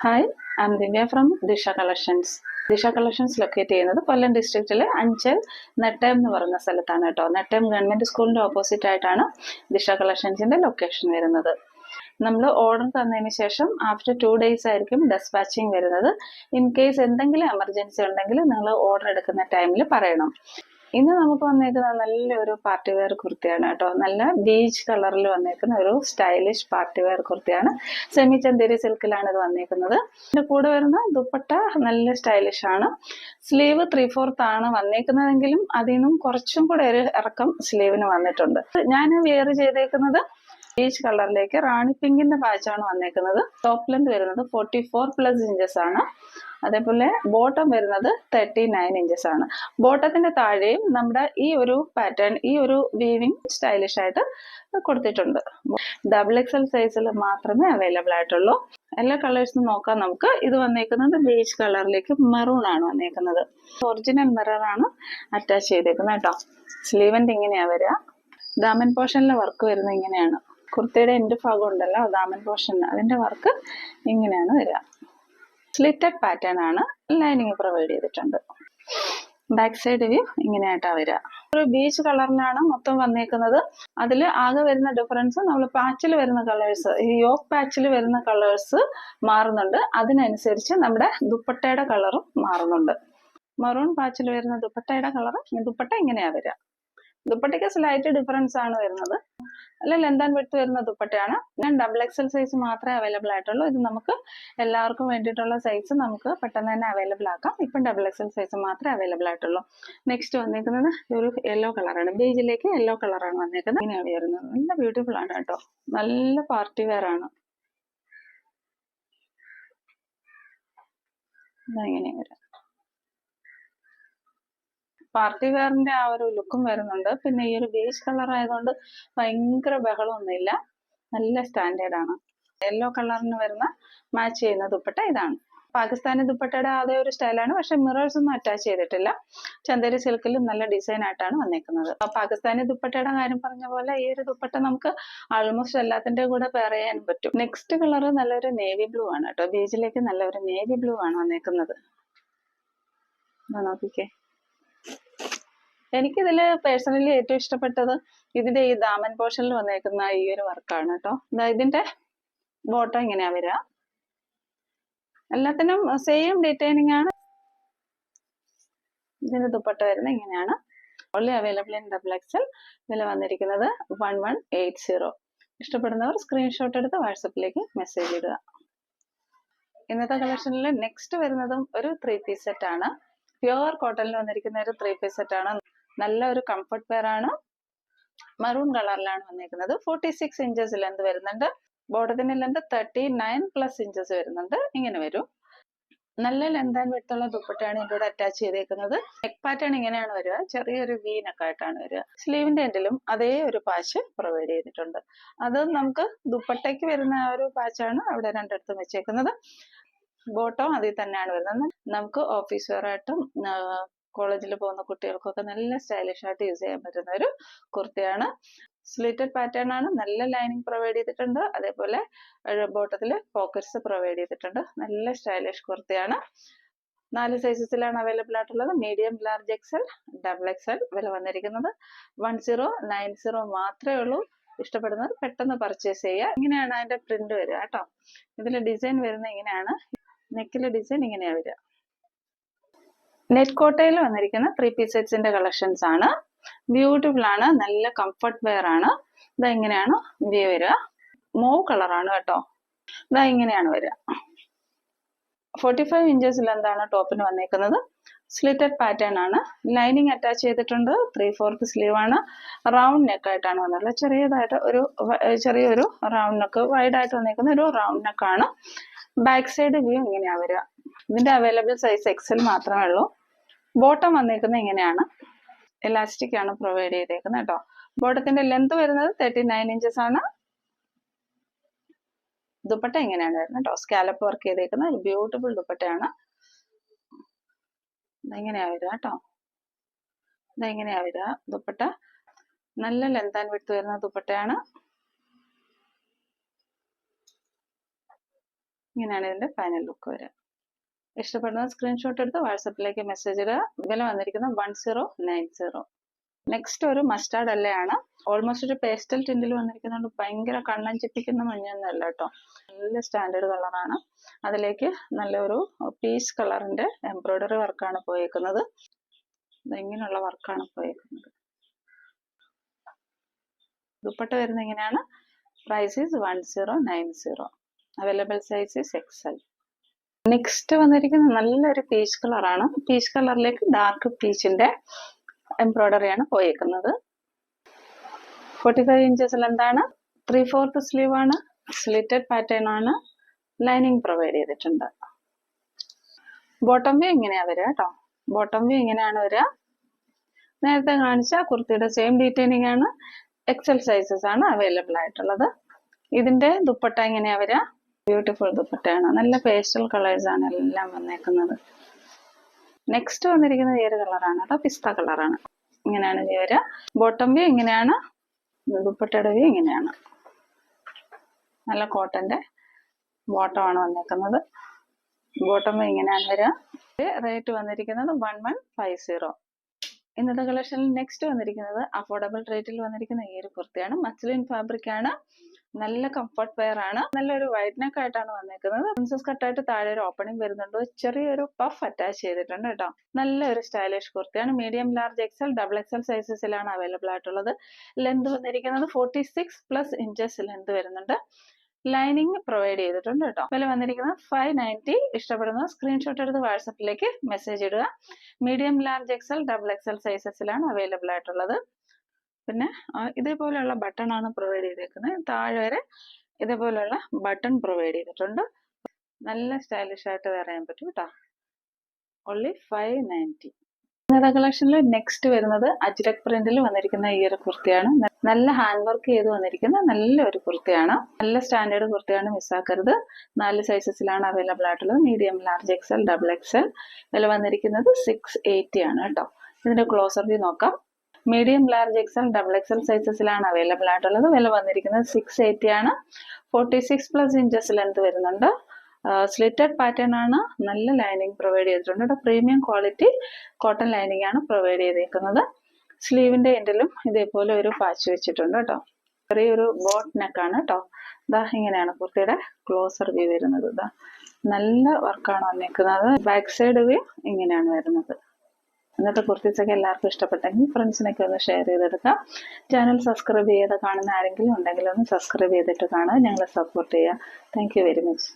Hi, I M Divya from ദിശ collections. ദിശ collections locate ചെയ്യുന്നത് കൊല്ലം ഡിസ്ട്രിക്റ്റിലെ അഞ്ചൽ നെട്ടയം എന്ന് പറയുന്ന സ്ഥലത്താണ് കേട്ടോ. നെട്ടയം ഗവൺമെന്റ് സ്കൂളിന്റെ ഓപ്പോസിറ്റ് ആയിട്ടാണ് ദിശ കളക്ഷൻസിന്റെ ലൊക്കേഷൻ വരുന്നത്. നമ്മൾ ഓർഡർ തന്നതിന് ശേഷം ആഫ്റ്റർ 2 days ആയിരിക്കും ഡെസ്പാച്ചിങ് വരുന്നത്. ഇൻ കേസ് എന്തെങ്കിലും എമർജൻസി ഉണ്ടെങ്കിൽ നിങ്ങൾ ഓർഡർ എടുക്കുന്ന ടൈമിൽ പറയണം. ഇന്ന് നമുക്ക് വന്നേക്കുന്ന നല്ലൊരു പാർട്ടി വെയർ കുർത്തിയാണ് കേട്ടോ. നല്ല ബീച്ച് കളറിൽ വന്നേക്കുന്ന ഒരു സ്റ്റൈലിഷ് പാർട്ടി വെയർ കുർത്തിയാണ്. സെമി ചന്തേരി സിൽക്കിലാണ് ഇത് വന്നേക്കുന്നത്. ഇതിന്റെ കൂടെ വരുന്ന ദുപ്പട്ട നല്ല സ്റ്റൈലിഷ് ആണ്. സ്ലീവ് 3/4 ആണ് വന്നേക്കുന്നതെങ്കിലും അതിൽ നിന്നും കുറച്ചും കൂടെ ഒരു ഇറക്കം സ്ലീവിന് വന്നിട്ടുണ്ട്. ഞാൻ വെയർ ചെയ്തേക്കുന്നത് ബീച്ച് കളറിലേക്ക് റാണി പിങ്കിന്റെ പാച്ചാണ് വന്നേക്കുന്നത്. ടോപ്പ് ലെന്ത് വരുന്നത് 44+ ഇഞ്ചസ് ആണ്. അതേപോലെ ബോട്ടം വരുന്നത് 39 ഇഞ്ചസ് ആണ്. ബോട്ടത്തിന്റെ താഴെയും നമ്മുടെ ഈ ഒരു പാറ്റേൺ, ഈ ഒരു വീവിങ് സ്റ്റൈലിഷ് ആയിട്ട് കൊടുത്തിട്ടുണ്ട്. XXL സൈസിൽ മാത്രമേ അവൈലബിൾ ആയിട്ടുള്ളൂ. എല്ലാ കളേഴ്സും നോക്കാം നമുക്ക്. ഇത് വന്നേക്കുന്നത് ബേജ് കളറിലേക്ക് മെറൂൺ ആണ് വന്നേക്കുന്നത്. ഒറിജിനൽ മിറർ ആണ് അറ്റാച്ച് ചെയ്തേക്കുന്നത് കേട്ടോ. സ്ലീവിന്റെ ഇങ്ങനെയാ വരിക. ദാമൻ പോർഷനിലെ വർക്ക് വരുന്നത് ഇങ്ങനെയാണ്. കുർത്തിയുടെ എൻഡ് ഭാഗം ഉണ്ടല്ലോ, ദാമൻ പോർഷൻ, അതിന്റെ വർക്ക് ഇങ്ങനെയാണ് വരിക. സ്ലിറ്റഡ് പാറ്റേൺ ആണ്. ലൈനിങ് പ്രൊവൈഡ് ചെയ്തിട്ടുണ്ട്. ബാക്ക് സൈഡ് വ്യൂ ഇങ്ങനെയായിട്ടാണ് വരിക. ഒരു ബീച്ച് കളറിലാണ് മൊത്തം വന്നേക്കുന്നത്. അതിൽ ആകെ വരുന്ന ഡിഫറൻസ് നമ്മൾ പാച്ചിൽ വരുന്ന കളേഴ്സ്, ഈ യോക്ക് പാച്ചിൽ വരുന്ന കളേഴ്സ് മാറുന്നുണ്ട്. അതിനനുസരിച്ച് നമ്മുടെ ദുപ്പട്ടയുടെ കളറും മാറുന്നുണ്ട്. മറൂൺ പാച്ചിൽ വരുന്ന ദുപ്പട്ടയുടെ കളർ, ദുപ്പട്ട ഇങ്ങനെയാ വരിക. ദുപ്പട്ടയ്ക്ക് സ്ലൈറ്റ് ഡിഫറൻസ് ആണ് വരുന്നത്. അല്ല ലെന്ത് ആൻഡ് വിഡ്ത്ത് വരുന്ന ദുപ്പട്ടയാണ്. ഞാൻ XXL സൈസ് മാത്രമേ അവൈലബിൾ ആയിട്ടുള്ളൂ. ഇത് നമുക്ക് എല്ലാവർക്കും വേണ്ടിയിട്ടുള്ള സൈസ് നമുക്ക് പെട്ടെന്ന് തന്നെ അവൈലബിൾ ആക്കാം. ഇപ്പം XXL സൈസ് മാത്രമേ അവൈലബിൾ ആയിട്ടുള്ളൂ. നെക്സ്റ്റ് വന്നേക്കുന്നത് ഒരു യെല്ലോ കളറാണ്. ബേജിലേക്ക് യെല്ലോ കളറാണ് വന്നേക്കുന്നത്. ഇങ്ങനെയാണ് വരുന്നത്. നല്ല ബ്യൂട്ടിഫുൾ ആണ് കേട്ടോ. നല്ല പാർട്ടി വെയർ ആണ്. ഇങ്ങനെ വരാം. പാർട്ടി വെയറിന്റെ ആ ഒരു ലുക്കും വരുന്നുണ്ട്. പിന്നെ ഈ ഒരു ബേജ് കളർ ആയതുകൊണ്ട് ഭയങ്കര ബഹളമൊന്നുമില്ല. നല്ല സ്റ്റാൻഡേർഡ് ആണ്. യെല്ലോ കളറിന് വരുന്ന മാച്ച് ചെയ്യുന്ന ദുപ്പട്ട ഇതാണ്. പാകിസ്ഥാനി ദുപ്പട്ടയുടെ അതേ ഒരു സ്റ്റൈലാണ്. പക്ഷെ മിറേഴ്സ് ഒന്നും അറ്റാച്ച് ചെയ്തിട്ടില്ല. ചന്ദേരി സിൽക്കിൽ നല്ല ഡിസൈൻ ആയിട്ടാണ് വന്നേക്കുന്നത്. പാകിസ്ഥാനി ദുപ്പട്ടയുടെ കാര്യം പറഞ്ഞ പോലെ ഈ ഒരു ദുപ്പട്ട നമുക്ക് ആൾമോസ്റ്റ് എല്ലാത്തിന്റെ കൂടെ പെയർ ചെയ്യാൻ പറ്റും. നെക്സ്റ്റ് കളർ നല്ലൊരു നേവി ബ്ലൂ ആണ് കേട്ടോ. ബീജിലേക്ക് നല്ലൊരു നേവി ബ്ലൂ ആണ് വന്നേക്കുന്നത്. നോക്കിക്കേ. എനിക്കിതില് പേഴ്സണലി ഏറ്റവും ഇഷ്ടപ്പെട്ടത് ഇതിന്റെ ഈ ദാമൻ പോർഷനിൽ വന്നേക്കുന്ന ഈ ഒരു വർക്കാണ് കേട്ടോ. ഇതിന്റെ ബോട്ടം ഇങ്ങനെയാ വരിക. എല്ലാത്തിനും സെയിം ഡിറ്റൈലിംഗ് ആണ്. ഇതിന്റെ ദുപ്പട്ട വരുന്നത് ഇങ്ങനെയാണ്. Only available in XXL. ഇതിൽ വന്നിരിക്കുന്നത് 1180. ഇഷ്ടപ്പെടുന്നവർ സ്ക്രീൻഷോട്ട് എടുത്ത് വാട്സപ്പിലേക്ക് മെസ്സേജ് ഇടുക. ഇന്നത്തെ കളക്ഷനിൽ നെക്സ്റ്റ് വരുന്നതും ഒരു 3 പീസ് സെറ്റ് ആണ്. പ്യുവർ കോട്ടണിൽ വന്നിരിക്കുന്ന ഒരു 3 പീസ് സെറ്റ് ആണ്. നല്ല ഒരു കംഫർട്ട് വെയർ ആണ്. മറൂൺ കളറിലാണ് വന്നിരിക്കുന്നത്. 46 ഇഞ്ചസ് ലെന്ത് വരുന്നുണ്ട്. ബോട്ടത്തിന്റെ ലെന്ത് 39+ ഇഞ്ചസ് വരുന്നുണ്ട്. ഇങ്ങനെ വരും. നല്ല ലെന്ത് ആൻഡ് വിഡ്ത്ത് ഉള്ള ദുപ്പട്ടയാണ് ഇതിന്റെ കൂടെ അറ്റാച്ച് ചെയ്തേക്കുന്നത്. നെക്ക് പാറ്റേൺ ഇങ്ങനെയാണ് വരിക. ചെറിയൊരു വി നെക്ക് ആയിട്ടാണ് വരിക. സ്ലീവിന്റെ എൻഡിലും അതേ ഒരു പാച്ച് പ്രൊവൈഡ് ചെയ്തിട്ടുണ്ട്. അത് നമുക്ക് ദുപ്പട്ടയ്ക്ക് വരുന്ന ആ ഒരു പാച്ചാണ് അവിടെ രണ്ടിടത്തും വെച്ചേക്കുന്നത്. ബോട്ടം അതിൽ തന്നെയാണ് വരുന്നത്. നമുക്ക് ഓഫീസ് വെയർ ആയിട്ടും കോളേജിൽ പോകുന്ന കുട്ടികൾക്കൊക്കെ നല്ല സ്റ്റൈലിഷ് ആയിട്ട് യൂസ് ചെയ്യാൻ പറ്റുന്ന ഒരു കുർത്തിയാണ്. സ്ലിറ്റഡ് പാറ്റേൺ ആണ്. നല്ല ലൈനിങ് പ്രൊവൈഡ് ചെയ്തിട്ടുണ്ട്. അതേപോലെ ബോട്ടത്തിൽ പോക്കറ്റ്സ് പ്രൊവൈഡ് ചെയ്തിട്ടുണ്ട്. നല്ല സ്റ്റൈലിഷ് കുർത്തിയാണ്. 4 സൈസസിലാണ് അവൈലബിൾ ആയിട്ടുള്ളത്. Medium, large, XL, XXL. വില വന്നിരിക്കുന്നത് 1090 മാത്രമേ ഉള്ളൂ. ഇഷ്ടപ്പെടുന്നവർ പെട്ടെന്ന് പർച്ചേസ് ചെയ്യുക. ഇങ്ങനെയാണ് അതിന്റെ പ്രിന്റ് വരിക കേട്ടോ. ഇതിൽ ഡിസൈൻ വരുന്നത് ഇങ്ങനെയാണ്. നെക്കിലെ ഡിസൈൻ ഇങ്ങനെയാ വരിക. നെറ്റ് കോട്ടയിൽ വന്നിരിക്കുന്ന 3 പീസ് സെറ്റ്സിന്റെ കളക്ഷൻസ് ആണ്. ബ്യൂട്ടിഫുൾ ആണ്. നല്ല കംഫർട്ട് വെയർ ആണ്. ഇതാ ഇങ്ങനെയാണ് വ്യൂ വരിക. മൂവ് കളറാണ് കേട്ടോ. ഇതാ ഇങ്ങനെയാണ് വരിക. 45 ഇഞ്ചസ് ലെന്താണ് ടോപ്പിന് വന്നേക്കുന്നത്. സ്ലിറ്റഡ് പാറ്റേൺ ആണ്. ലൈനിങ് അറ്റാച്ച് ചെയ്തിട്ടുണ്ട്. 3/4 സ്ലീവ് ആണ്. റൗണ്ട് നെക്ക് ആയിട്ടാണ് വന്നിട്ടുള്ളത്. ചെറിയൊരു റൗണ്ട് നെക്ക്, വൈഡ് ആയിട്ട് വന്നേക്കുന്ന ഒരു റൗണ്ട് നെക്ക് ആണ്. ബാക്ക് സൈഡ് വ്യൂ ഇങ്ങനെയാ വരിക. ഇതിന്റെ അവൈലബിൾ സൈസ് XL മാത്രമേ ഉള്ളൂ. ബോട്ടം വന്നേക്കുന്നത് ഇങ്ങനെയാണ്. എലാസ്റ്റിക് ആണ് പ്രൊവൈഡ് ചെയ്തേക്കുന്നത് കേട്ടോ. ബോട്ടത്തിന്റെ ലെന്ത് വരുന്നത് 39 ഇഞ്ചസ് ആണ്. ദുപ്പട്ട ഇങ്ങനെയാണ് വരുന്നത് കേട്ടോ. സ്കാലപ്പ് വർക്ക് ചെയ്തേക്കുന്ന ഒരു ബ്യൂട്ടിഫുൾ ദുപ്പട്ടയാണ്. ഇതെങ്ങനെയാ വരിക കേട്ടോ. ഇതെങ്ങനെയാ വരിക ദുപ്പട്ട. നല്ല ലെന്ത് ആൻഡ് വിഡ്ത്ത് വരുന്ന ദുപ്പട്ടയാണ്. ഇങ്ങനെയാണ് ഇതിന്റെ ഫൈനൽ ലുക്ക് വരിക. ഇഷ്ടപ്പെടുന്ന സ്ക്രീൻഷോട്ട് എടുത്ത് വാട്സപ്പിലേക്ക് മെസ്സേജ് ഇടുക. വില വന്നിരിക്കുന്നത് 1090. നെക്സ്റ്റ് ഒരു മസ്റ്റാർഡ് അല്ലയാണ്. ഓൾമോസ്റ്റ് ഒരു പേസ്റ്റൽ ടിൻറ്റിൽ വന്നിരിക്കുന്നുണ്ട്. ഭയങ്കര കണ്ണഞ്ചിപ്പിക്കുന്ന മഞ്ഞൊന്നുമല്ല കേട്ടോ, നല്ല സ്റ്റാൻഡേർഡ് കളറാണ്. അതിലേക്ക് നല്ലൊരു പീച്ച് കളറിന്റെ എംബ്രോയിഡറി വർക്കാണ് പോയേക്കുന്നത്. ഇങ്ങനെയുള്ള വർക്കാണ് പോയേക്കുന്നത്. ദുപ്പട്ട വരുന്നത് ഇങ്ങനെയാണ്. Price is 1090. Available size is XL. Next വന്നിരിക്കുന്ന നല്ലൊരു പീച്ച് കളറാണ്. Peach കളറിലേക്ക് dark പീച്ചിന്റെ എംബ്രോയിഡറിയാണ് പോയേക്കുന്നത്. 45 ഇഞ്ചസിൽ എന്താണ് 3/4 സ്ലീവ് ആണ്. സ്ലിറ്റഡ് പാറ്റേൺ ആണ്. ലൈനിങ് പ്രൊവൈഡ് ചെയ്തിട്ടുണ്ട്. ബോട്ടം വ്യൂ ഇങ്ങനെയാ വരിക കേട്ടോ. ബോട്ടം വ്യൂ ഇങ്ങനെയാണ് വരിക. നേരത്തെ കാണിച്ച കുർത്തിയുടെ സെയിം ഡീറ്റെയിലിംഗ് ആണ്. XL സൈസസ് ആണ് അവൈലബിൾ ആയിട്ടുള്ളത്. ഇതിന്റെ ദുപ്പട്ട ഇങ്ങനെയാ വരിക. ബ്യൂട്ടിഫുൾ ദുപ്പട്ടയാണ്. നല്ല പേസ്റ്റൽ കളേഴ്സ് ആണ് എല്ലാം വന്നേക്കുന്നത്. നെക്സ്റ്റ് വന്നിരിക്കുന്നത് ഈ ഒരു കളറാണ് കേട്ടോ, പിസ്ത കളറാണ്. ഇങ്ങനെയാണ് ഇത് വരിക. ബോട്ടം വ്യൂ ഇങ്ങനെയാണ്. ദുപ്പട്ടയുടെ വ്യൂ ഇങ്ങനെയാണ്. നല്ല കോട്ടന്റെ ബോട്ടം ആണ് വന്നേക്കുന്നത്. ബോട്ടം വ്യൂ ഇങ്ങനെയാണ് വരിക. റേറ്റ് വന്നിരിക്കുന്നത് 1150. ഇന്നത്തെ കളക്ഷനിൽ നെക്സ്റ്റ് വന്നിരിക്കുന്നത് അഫോർഡബിൾ റേറ്റിൽ വന്നിരിക്കുന്ന ഈ ഒരു കുർത്തിയാണ്. മസ്ലിൻ ഫാബ്രിക് ആണ്. നല്ല കംഫർട്ട് വെയർ ആണ്. നല്ലൊരു വൈഡ് നെക്ക് ആയിട്ടാണ് വന്നേക്കുന്നത്. പ്രിൻസസ് കട്ടായിട്ട് താഴെ ഒരു ഓപ്പണിംഗ് വരുന്നുണ്ട്. ചെറിയൊരു പഫ് അറ്റാച്ച് ചെയ്തിട്ടുണ്ട് കേട്ടോ. നല്ലൊരു സ്റ്റൈലിഷ് കുർത്തിയാണ്. മീഡിയം, ലാർജ്, XL, XXL സൈസസിലാണ് അവൈലബിൾ ആയിട്ടുള്ളത്. ലെന്ത് വന്നിരിക്കുന്നത് 46+ ഇഞ്ചസ് ലെന്ത് വരുന്നുണ്ട്. ലൈനിങ് പ്രൊവൈഡ് ചെയ്തിട്ടുണ്ട് കേട്ടോ. വില വന്നിരിക്കുന്നത് 590. ഇഷ്ടപ്പെടുന്ന സ്ക്രീൻഷോട്ട് എടുത്ത് വാട്സപ്പിലേക്ക് മെസ്സേജ് ഇടുക. മീഡിയം, ലാർജ്, XL, XXL സൈസസിലാണ് അവൈലബിൾ ആയിട്ടുള്ളത്. പിന്നെ ഇതേപോലെയുള്ള ബട്ടൺ ആണ് പ്രൊവൈഡ് ചെയ്തേക്കുന്നത്. താഴെ വരെ ഇതേപോലെയുള്ള ബട്ടൺ പ്രൊവൈഡ് ചെയ്തിട്ടുണ്ട്. നല്ല സ്റ്റൈലിഷ് ആയിട്ട് വെയർ ചെയ്യാൻ പറ്റും കേട്ടോ. ഓൺലി 590. ഇന്നത്തെ കളക്ഷനിൽ നെക്സ്റ്റ് വരുന്നത് അജ്രക് പ്രിന്റിൽ വന്നിരിക്കുന്ന ഈ ഒരു കുർത്തിയാണ്. നല്ല ഹാൻഡ് വർക്ക് ചെയ്ത് വന്നിരിക്കുന്ന നല്ലൊരു കുർത്തിയാണ്. നല്ല സ്റ്റാൻഡേർഡ് കുർത്തിയാണ്, മിസ്സാക്കരുത്. 4 സൈസസിലാണ് അവൈലബിൾ ആയിട്ടുള്ളത്. Medium, large, XL, XXL. വില വന്നിരിക്കുന്നത് 680 ആണ് കേട്ടോ. ഇതിന്റെ ക്ലോസർ വ്യൂ നോക്കാം. മീഡിയം, ലാർജ്, XL, XXL സൈസസിലാണ് അവൈലബിൾ ആയിട്ടുള്ളത്. വില വന്നിരിക്കുന്നത് 680 ആണ്. 46+ ഇഞ്ചസ് ലെന്ത് വരുന്നുണ്ട്. സ്ലിറ്റഡ് പാറ്റേൺ ആണ്. നല്ല ലൈനിങ് പ്രൊവൈഡ് ചെയ്തിട്ടുണ്ട് കേട്ടോ. പ്രീമിയം ക്വാളിറ്റി കോട്ടൺ ലൈനിങ് ആണ് പ്രൊവൈഡ് ചെയ്തേക്കുന്നത്. സ്ലീവിന്റെ എൻഡിലും ഇതേപോലെ ഒരു പാച്ച് വെച്ചിട്ടുണ്ട് കേട്ടോ. ചെറിയൊരു ബോട്ട് നെക്കാണ് കേട്ടോ. ഇതാ ഇങ്ങനെയാണ് കുർത്തിയുടെ ക്ലോസർ വ്യൂ വരുന്നത്. ഇതാ നല്ല വർക്കാണ് വന്നേക്കുന്നത്. ബാക്ക് സൈഡ് വ്യൂ ഇങ്ങനെയാണ് വരുന്നത്. ഇന്നത്തെ കുർത്തീസൊക്കെ എല്ലാവർക്കും ഇഷ്ടപ്പെട്ടെങ്കിൽ ഫ്രണ്ട്സിനൊക്കെ ഒന്ന് ഷെയർ ചെയ്തെടുക്കാം. ചാനൽ സബ്സ്ക്രൈബ് ചെയ്ത് കാണുന്ന ആരെങ്കിലും ഉണ്ടെങ്കിൽ ഒന്ന് സബ്സ്ക്രൈബ് ചെയ്തിട്ട് കാണുക. ഞങ്ങളെ സപ്പോർട്ട് ചെയ്യുക. Thank you very much.